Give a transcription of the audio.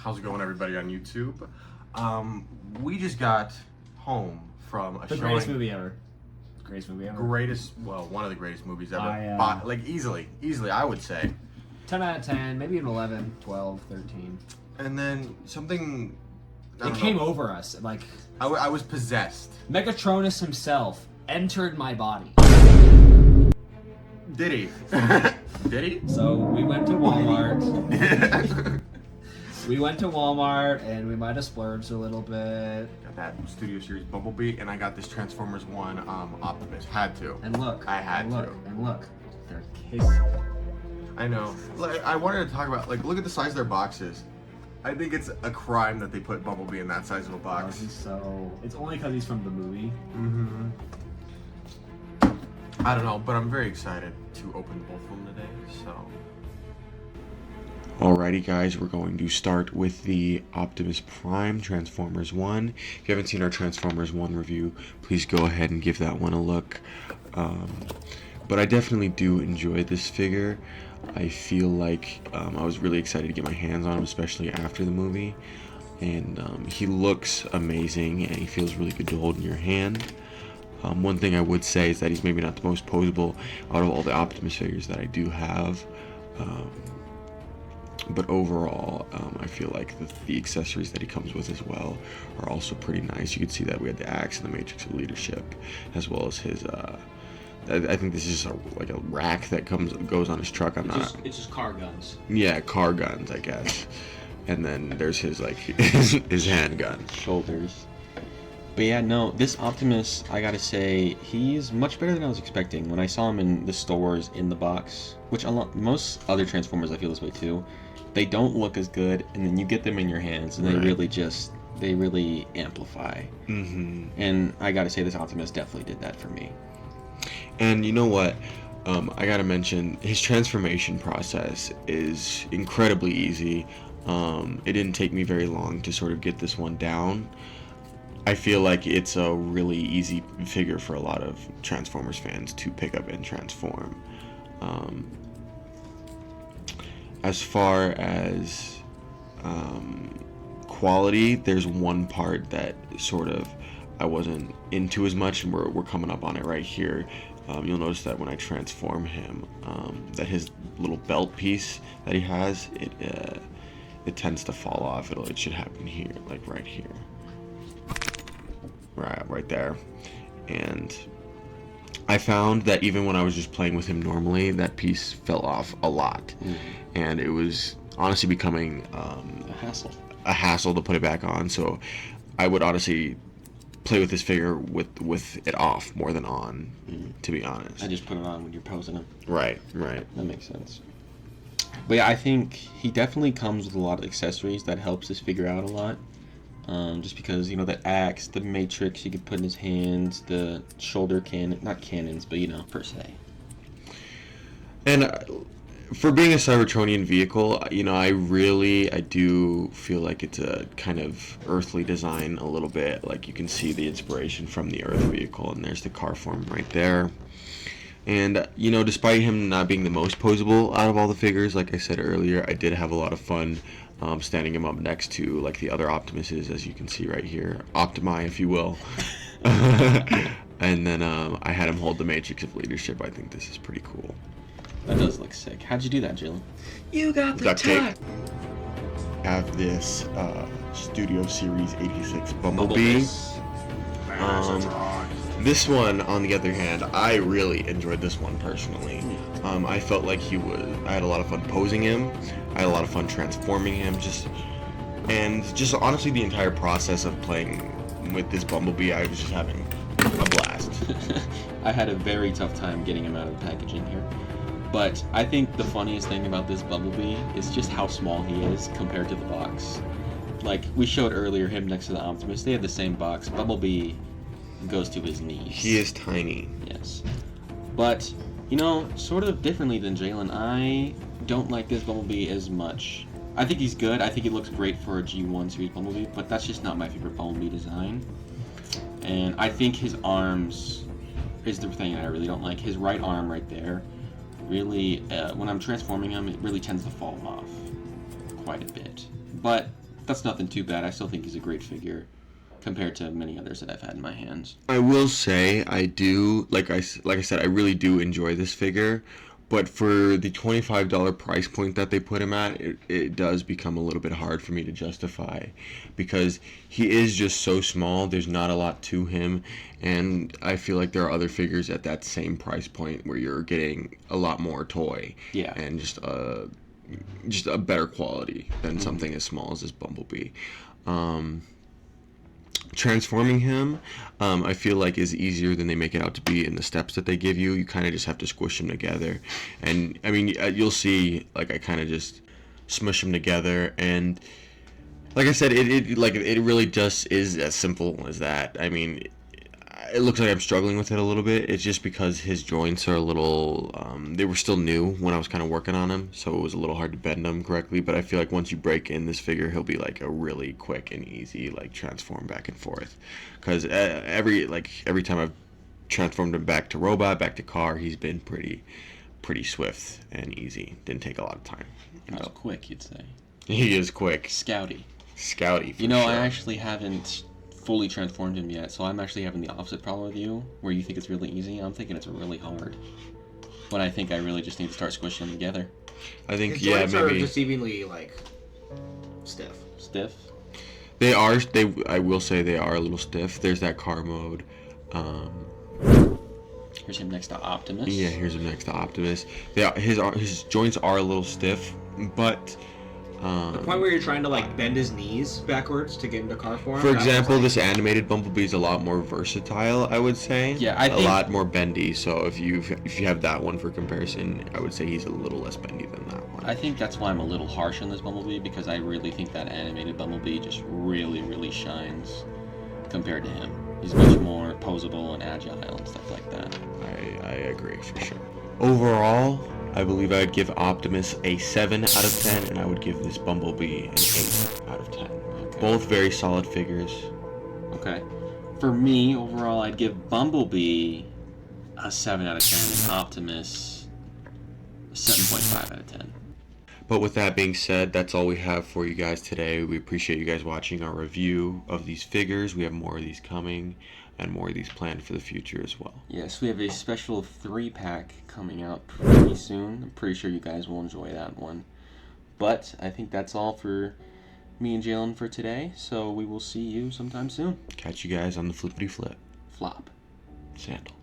How's it going, everybody on YouTube? We just got home from a The showing. greatest movie ever. Greatest movie ever. One of the greatest movies ever. I, Easily, I would say. 10 out of 10, maybe an 11, 12, 13. And then something... It came over us. Like, I was possessed. Megatronus himself entered my body. Did he? Did he? So we went to Walmart. And we might have splurged a little bit. Got that Studio Series Bumblebee, and I got this Transformers 1 Optimus. Had to. And look. I had to. And look. They're kissing. I know. Like, I wanted to talk about, like, look at the size of their boxes. I think it's a crime that they put Bumblebee in that size of a box. It's only because he's from the movie. Mm-hmm. I don't know, but I'm very excited to open both of them today, so... Alrighty guys, we're going to start with the Optimus Prime Transformers 1. If you haven't seen our Transformers 1 review, please go ahead and give that one a look. But I definitely do enjoy this figure. I feel like I was really excited to get my hands on him, especially after the movie. And he looks amazing, and he feels really good to hold in your hand. One thing I would say is that he's maybe not the most posable out of all the Optimus figures that I do have. But overall, I feel like the accessories that he comes with as well are also pretty nice. You can see that we had the axe and the Matrix of Leadership, as well as his... I think this is like a rack that goes on his truck. It's just car guns. Yeah, car guns, I guess. And then there's his like his handgun. Shoulders. But yeah, no, this Optimus, I gotta say, he's much better than I was expecting. When I saw him in the stores in the box, which most other Transformers I feel this way too, they don't look as good, and then you get them in your hands, and they really amplify. Mm-hmm. And I gotta say, this Optimus definitely did that for me. And you know what? I gotta mention, his transformation process is incredibly easy. It didn't take me very long to sort of get this one down. I feel like it's a really easy figure for a lot of Transformers fans to pick up and transform. As far as quality, there's one part that sort of I wasn't into as much, and we're coming up on it right here. You'll notice that when I transform him, that his little belt piece that he has, it tends to fall off. It should happen here, like right here. Right there. And I found that even when I was just playing with him normally, that piece fell off a lot. And it was honestly becoming a hassle to put it back on. So I would honestly play with this figure with it off more than on, to be honest. I just put it on when you're posing him. Right. That makes sense. But yeah, I think he definitely comes with a lot of accessories that helps this figure out a lot. Just because, you know, the axe, the Matrix he could put in his hands, the shoulder not cannons, but, you know, per se. And for being a Cybertronian vehicle, you know, I do feel like it's a kind of earthly design a little bit. Like, you can see the inspiration from the Earth vehicle, and there's the car form right there. And, you know, despite him not being the most posable out of all the figures, like I said earlier, I did have a lot of fun standing him up next to, like, the other Optimuses, as you can see right here. Optimi, if you will. And then I had him hold the Matrix of Leadership. I think this is pretty cool. That does look sick. How'd you do that, Jalen? You got the tape. Have this Studio Series 86 Bumblebee. This one, on the other hand, I really enjoyed this one personally. I felt like I had a lot of fun posing him. I had a lot of fun transforming him. Just honestly, the entire process of playing with this Bumblebee, I was just having a blast. I had a very tough time getting him out of the packaging here. But I think the funniest thing about this Bumblebee is just how small he is compared to the box. Like, we showed earlier him next to the Optimus. They have the same box. Bumblebee goes to his knees. He is tiny. Yes. But, you know, sort of differently than Jalen, I don't like this Bumblebee as much. I think he's good. I think he looks great for a G1 Series Bumblebee, but that's just not my favorite Bumblebee design. And I think his arms is the thing I really don't like. His right arm right there, really, when I'm transforming him, it really tends to fall off quite a bit. But that's nothing too bad. I still think he's a great figure compared to many others that I've had in my hands. I will say I do like I said I really do enjoy this figure, but for the $25 price point that they put him at, it does become a little bit hard for me to justify, because he is just so small. There's not a lot to him, and I feel like there are other figures at that same price point where you're getting a lot more toy, Yeah. and just a better quality than something as small as this Bumblebee. Transforming him, I feel like is easier than they make it out to be in the steps that they give you. You kind of just have to squish them together, and I mean you'll see like I kind of just smush them together, and like I said, it really just is as simple as that. I mean, it looks like I'm struggling with it a little bit. It's just because his joints are a little, they were still new when I was kind of working on him, so it was a little hard to bend them correctly, but I feel like once you break in this figure, he'll be like a really quick and easy, like, transform back and forth. Because every time I've transformed him back to robot, back to car, he's been pretty swift and easy. Didn't take a lot of time. That was quick, you'd say. He is quick. Scouty. Scouty, for You know, sure. I actually haven't fully transformed him yet, so I'm actually having the opposite problem with you, where you think it's really easy. I'm thinking it's really hard. When I think I really just need to start squishing them together. I think, His yeah, joints are maybe... deceivingly, like, stiff. Stiff? They are. I will say they are a little stiff. There's that car mode. Here's him next to Optimus. Yeah, here's him next to Optimus. His joints are a little stiff, but The point where you're trying to like bend his knees backwards to get into car form. for that was, example, like, this animated Bumblebee is a lot more versatile, I would say. Yeah, I a think- lot more bendy. So if you have that one for comparison, I would say he's a little less bendy than that one. I think that's why I'm a little harsh on this Bumblebee, because I really think that animated Bumblebee just really, really shines compared to him. He's much more posable and agile and stuff like that. I agree for sure. Overall, I believe I would give Optimus a 7 out of 10, and I would give this Bumblebee an 8 out of 10. Okay. Both very solid figures. Okay. For me, overall, I'd give Bumblebee a 7 out of 10 and Optimus a 7.5 out of 10. But with that being said, that's all we have for you guys today. We appreciate you guys watching our review of these figures. We have more of these coming and more of these planned for the future as well. Yes, we have a special 3-pack coming out pretty soon. I'm pretty sure you guys will enjoy that one. But I think that's all for me and Jalen for today, so we will see you sometime soon. Catch you guys on the flippity flip. Flop. Sandal.